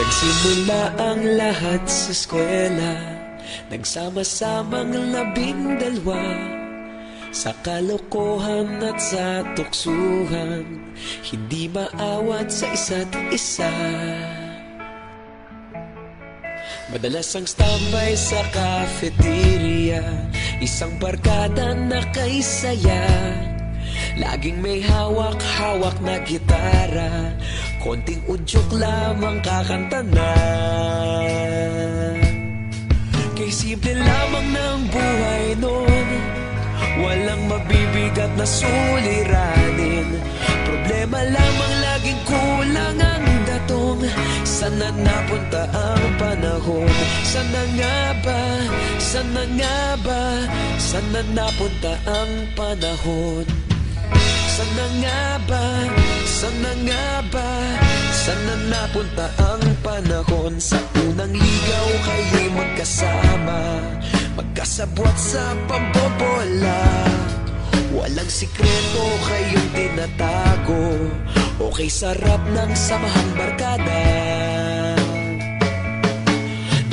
Nagsimula ang lahat sa eskwela, nagsama-samang 12, sa kalokohan at sa tuksuhan, hindi maawat sa isa't isa. Madalas ang standby sa cafeteria, isang barkada na kay saya. Laging may hawak-hawak na gitara, konting udyok lamang kakanta na. Kay simple lamang ng buhay nun, walang mabibigat na suliranin. Problema lamang laging kulang ang datong. Sana napunta ang panahon? Sana nga ba? Sana nga ba? Sana napunta ang panahon? Sana nga ba? Sana nga ba? Sana napunta ang panahon? Sa unang ligaw kayo'y magkasama, magkasabwat sa pambobola. Walang sikreto kayong tinatago, okay sarap ng samahang barkada.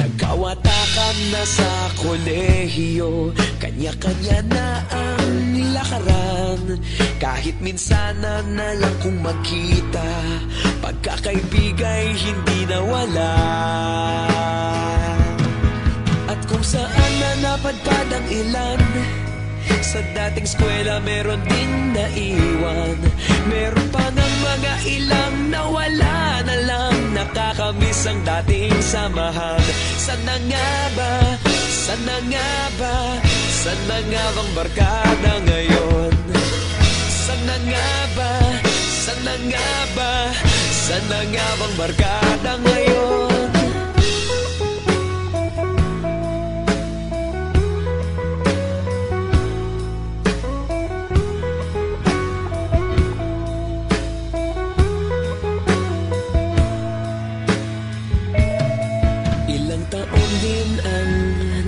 Nagkawatakan na sa kolehiyo, kanya-kanya na ang lakaran. Kahit minsanan na lang kung magkita, pagkakaibigay hindi nawala. At kung saan na napadpad ang ilan, sa dating eskwela meron din naiwan. Meron pa ng mga ilang nawala na lang, nakakamiss ang dating samahan. Sana nga ba? Sana nga ba? Sana nga bang barkada ngayon? Sana nga ba? Sana nga ba? Sana nga bang barkada ngayon? Ilang taon din ang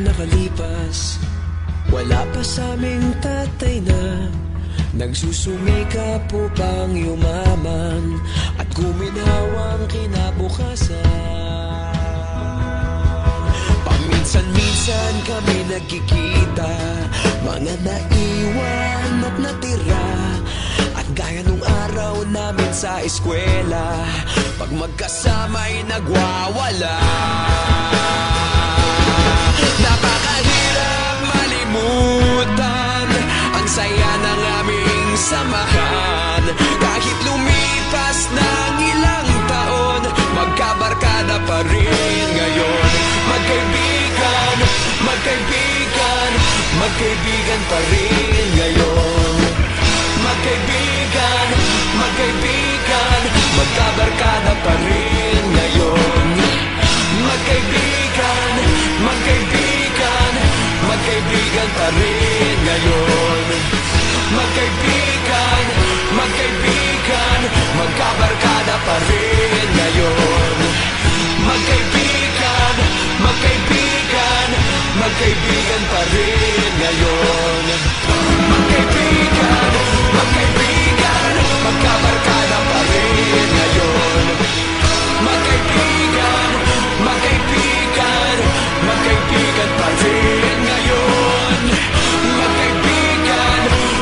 nakalipas, wala pa sa aming tatay na nagsusumikap upang yumaman at guminhawang kinabukasan. Paminsan-minsan kami nagkikita, mga naiwan at natira. At gaya nung araw namin sa eskwela, pag magkasama'y nagwawala. Napakahirap malimutan ang saya ng aming samahan. Kahit lumipas ng ilang taon, magkabarkada pa rin ngayon. Magkaibigan, magkaibigan, magkaibigan pa rin ngayon. Magkaibigan, magkaibigan, magkabarkada pa rin ngayon. Magkaibigan, magkaibigan, magkaibigan pa rin ngayon. Magkaibigan, magkaibigan, magkabarkada pa rin ngayon. Magkaibigan, magkaibigan, magkaibigan pa rin ngayon. Magkaibigan, magkaibigan, magkabarkada pa rin ngayon. Magkaibigan, magkaibigan, magkaibigan pa rin ngayon. Magkaibigan,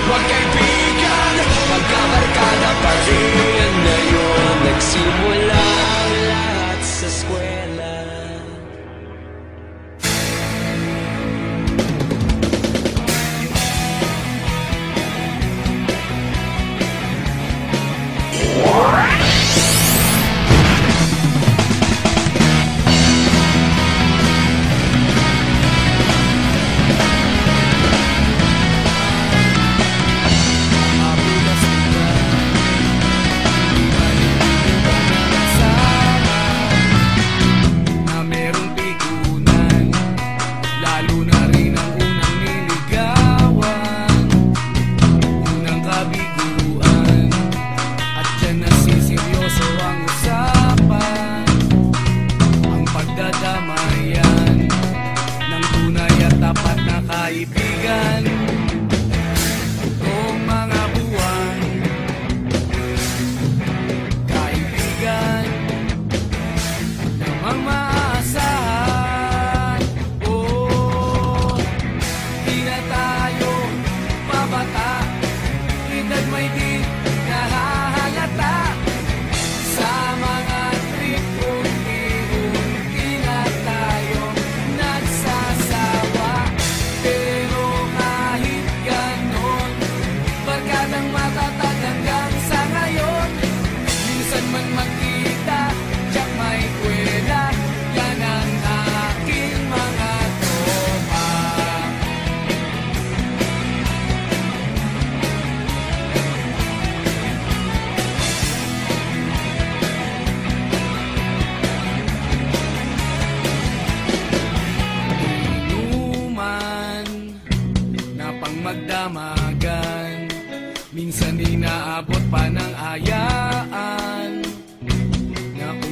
magkaibigan, magkabarkada pa rin ngayon. Nagsimula ang lahat sa eskwela.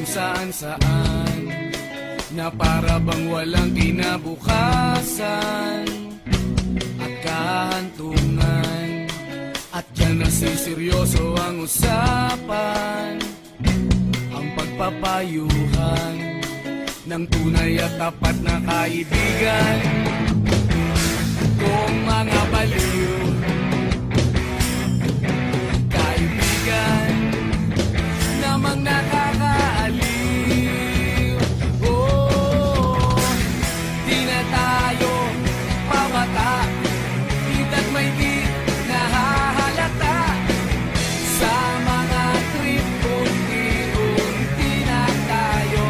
saan-saan, na para bang walang kinabukasan at kahantungan. At dyan nasiseryoso ang usapan, ang pagpapayuhan ng tunay at tapat na kaibigan. Kung mga baliw, kaibigan namang nakakaaliw, oh, di na tayo pabata, hita't may di nahahalata. Sa mga trip, unti-unti na tayo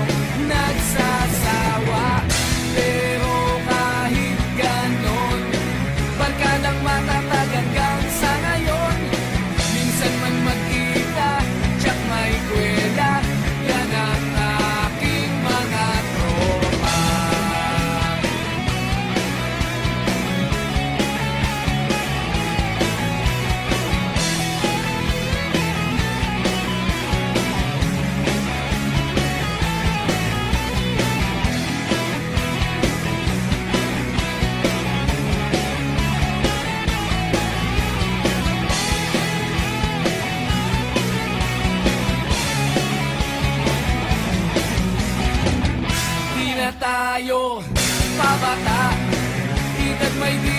nagsasawa. Pero kahit ganon, barkadang matatag hanggang sa ngayon. Minsan man magkita, tsak may kwela, yan ang aking mga tropa. Di na tayo pabata, hita't may di